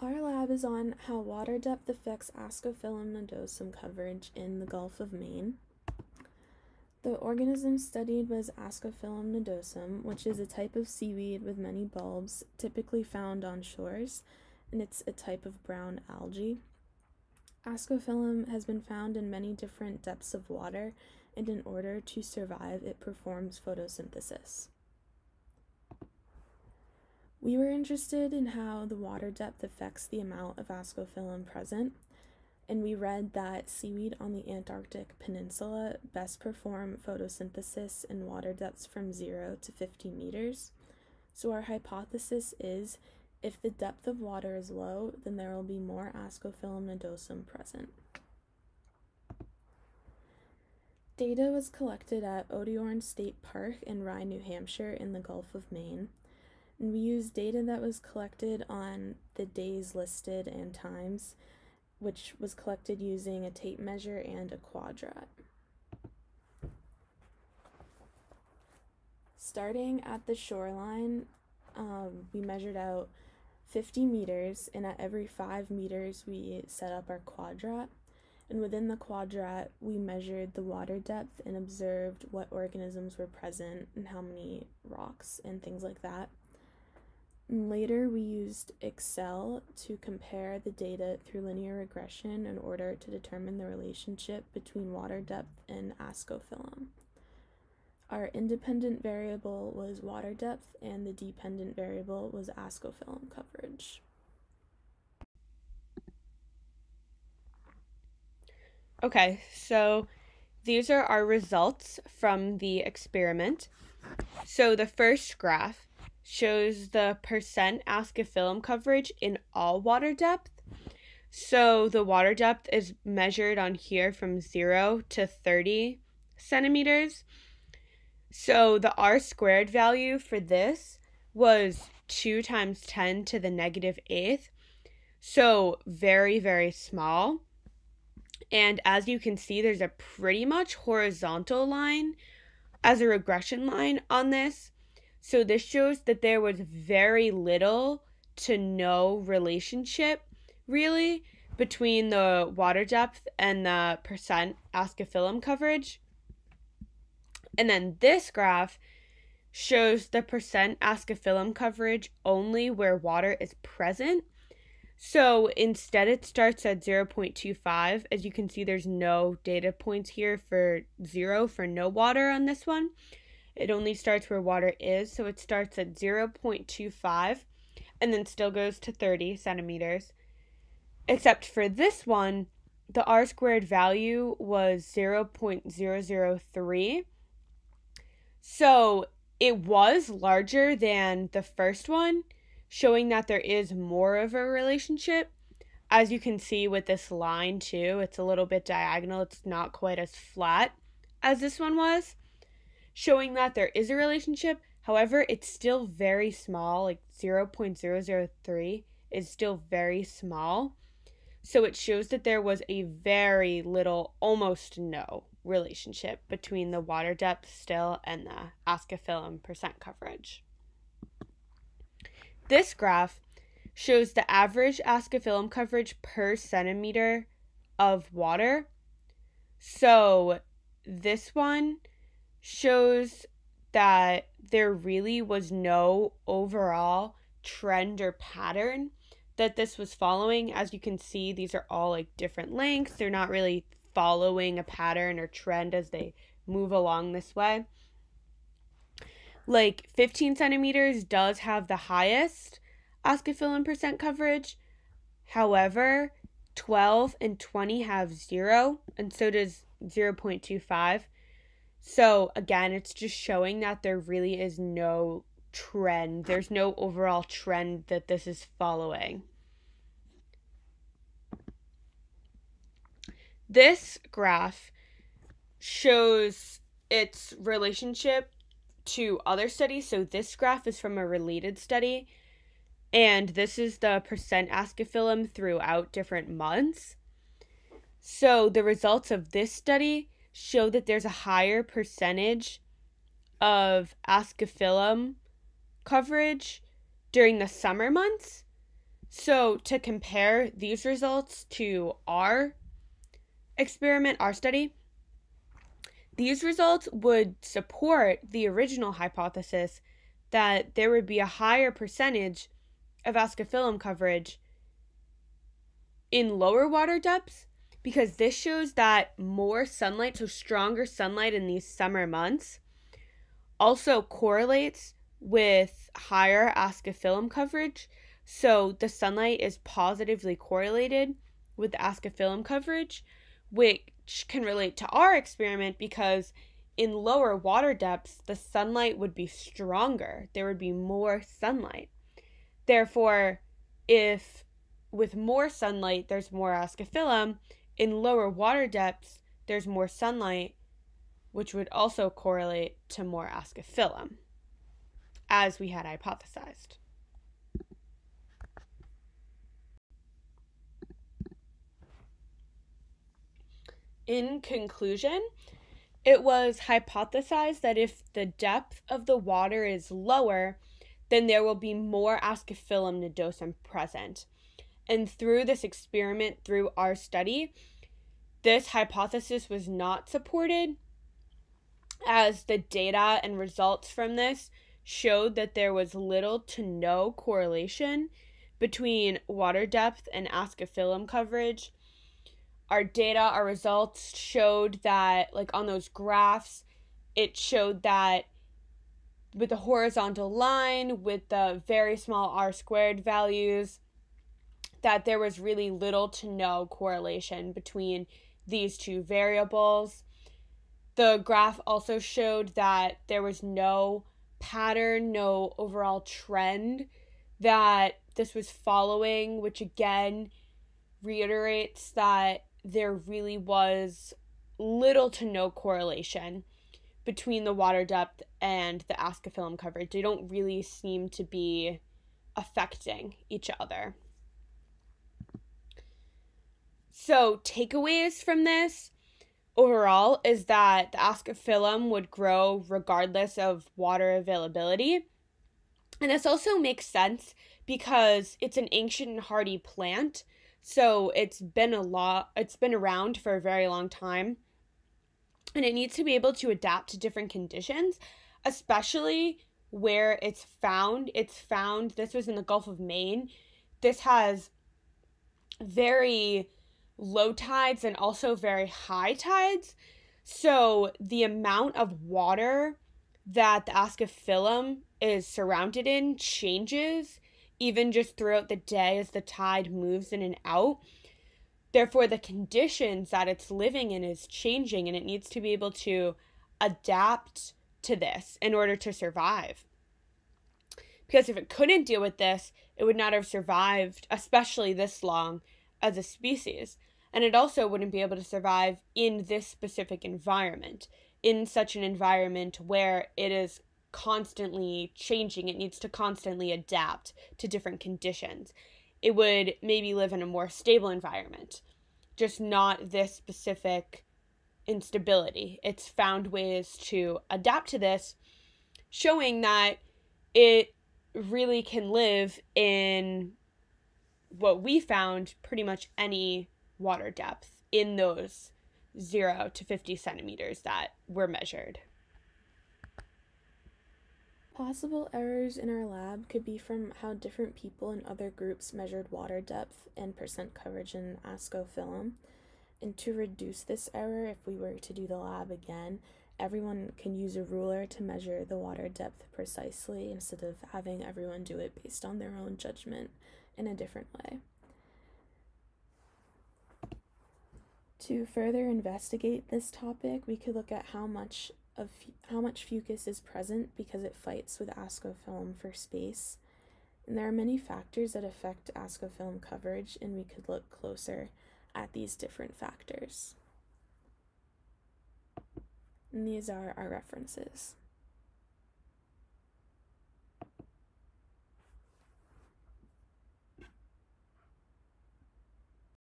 Our lab is on how water depth affects Ascophyllum nodosum coverage in the Gulf of Maine. The organism studied was Ascophyllum nodosum, which is a type of seaweed with many bulbs, typically found on shores, and it's a type of brown algae. Ascophyllum has been found in many different depths of water, and in order to survive, it performs photosynthesis. We were interested in how the water depth affects the amount of Ascophyllum present, and we read that seaweed on the Antarctic Peninsula best perform photosynthesis in water depths from 0 to 50 meters. So our hypothesis is if the depth of water is low, then there will be more Ascophyllum nodosum present. Data was collected at Odiorne State Park in Rye, New Hampshire in the Gulf of Maine. And we used data that was collected on the days listed and times, which was collected using a tape measure and a quadrat. Starting at the shoreline, we measured out 50 meters, and at every 5 meters we set up our quadrat. And within the quadrat, we measured the water depth and observed what organisms were present and how many rocks and things like that. And later, we used Excel to compare the data through linear regression in order to determine the relationship between water depth and Ascophyllum. Our independent variable was water depth, and the dependent variable was Ascophyllum coverage. Okay, so these are our results from the experiment. So the first graph shows the percent Ascophyllum coverage in all water depth. So the water depth is measured on here from 0 to 30 centimeters. So the R squared value for this was 2 times 10 to the negative 8th. So very, very small. And as you can see, there's a pretty much horizontal line as a regression line on this. So this shows that there was very little to no relationship, really, between the water depth and the percent Ascophyllum coverage. And then this graph shows the percent Ascophyllum coverage only where water is present. So instead it starts at 0.25. As you can see, there's no data points here for 0 for no water on this one. It only starts where water is, so it starts at 0.25 and then still goes to 30 centimeters. Except for this one, the R squared value was 0.003. So it was larger than the first one, showing that there is more of a relationship. As you can see with this line too, it's a little bit diagonal. It's not quite as flat as this one was, showing that there is a relationship. However, it's still very small, like 0.003 is still very small. So it shows that there was a very little, almost no relationship between the water depth still and the Ascophyllum percent coverage. This graph shows the average Ascophyllum coverage per centimeter of water. So this one shows that there really was no overall trend or pattern that this was following. As you can see, these are all like different lengths. They're not really following a pattern or trend as they move along this way. Like 15 centimeters does have the highest Ascophyllum percent coverage. However, 12 and 20 have 0, and so does 0.25. So again, it's just showing that there really is no trend. There's no overall trend that this is following. This graph shows its relationship to other studies. So this graph is from a related study, and this is the percent Ascophyllum throughout different months. So the results of this study show that there's a higher percentage of Ascophyllum coverage during the summer months. So to compare these results to our experiment, our study, these results would support the original hypothesis that there would be a higher percentage of Ascophyllum coverage in lower water depths, because this shows that more sunlight, so stronger sunlight in these summer months, also correlates with higher Ascophyllum coverage. So the sunlight is positively correlated with the Ascophyllum coverage, which can relate to our experiment because in lower water depths, the sunlight would be stronger. There would be more sunlight. Therefore, if with more sunlight there's more Ascophyllum, in lower water depths there's more sunlight, which would also correlate to more Ascophyllum, as we had hypothesized. In conclusion, it was hypothesized that if the depth of the water is lower, then there will be more Ascophyllum nodosum present. And through this experiment, through our study, this hypothesis was not supported, as the data and results from this showed that there was little to no correlation between water depth and Ascophyllum coverage. Our data, our results showed that, like on those graphs, it showed that with the horizontal line, with the very small r² values, that there was really little to no correlation between these two variables. The graph also showed that there was no pattern, no overall trend that this was following, which again reiterates that there really was little to no correlation between the water depth and the Ascophyllum coverage. They don't really seem to be affecting each other. So takeaways from this overall is that the Ascophyllum would grow regardless of water availability. And this also makes sense because it's an ancient and hardy plant. So it's been around for a very long time. And it needs to be able to adapt to different conditions, especially where it's found. This was in the Gulf of Maine. This has very low tides and also very high tides. So the amount of water that the Ascophyllum is surrounded in changes even just throughout the day as the tide moves in and out. Therefore, the conditions that it's living in is changing, and it needs to be able to adapt to this in order to survive. Because if it couldn't deal with this, it would not have survived, especially this long, as a species. And it also wouldn't be able to survive in this specific environment, in such an environment where it is constantly changing. It needs to constantly adapt to different conditions. It would maybe live in a more stable environment, just not this specific instability. It's found ways to adapt to this, showing that it really can live in what we found pretty much any water depth in those 0 to 50 centimeters that were measured. Possible errors in our lab could be from how different people in other groups measured water depth and percent coverage in Ascophyllum. And to reduce this error, if we were to do the lab again, everyone can use a ruler to measure the water depth precisely instead of having everyone do it based on their own judgment in a different way. To further investigate this topic, we could look at how much fucus is present because it fights with Ascophyllum for space. And there are many factors that affect Ascophyllum coverage, and we could look closer at these different factors. And these are our references.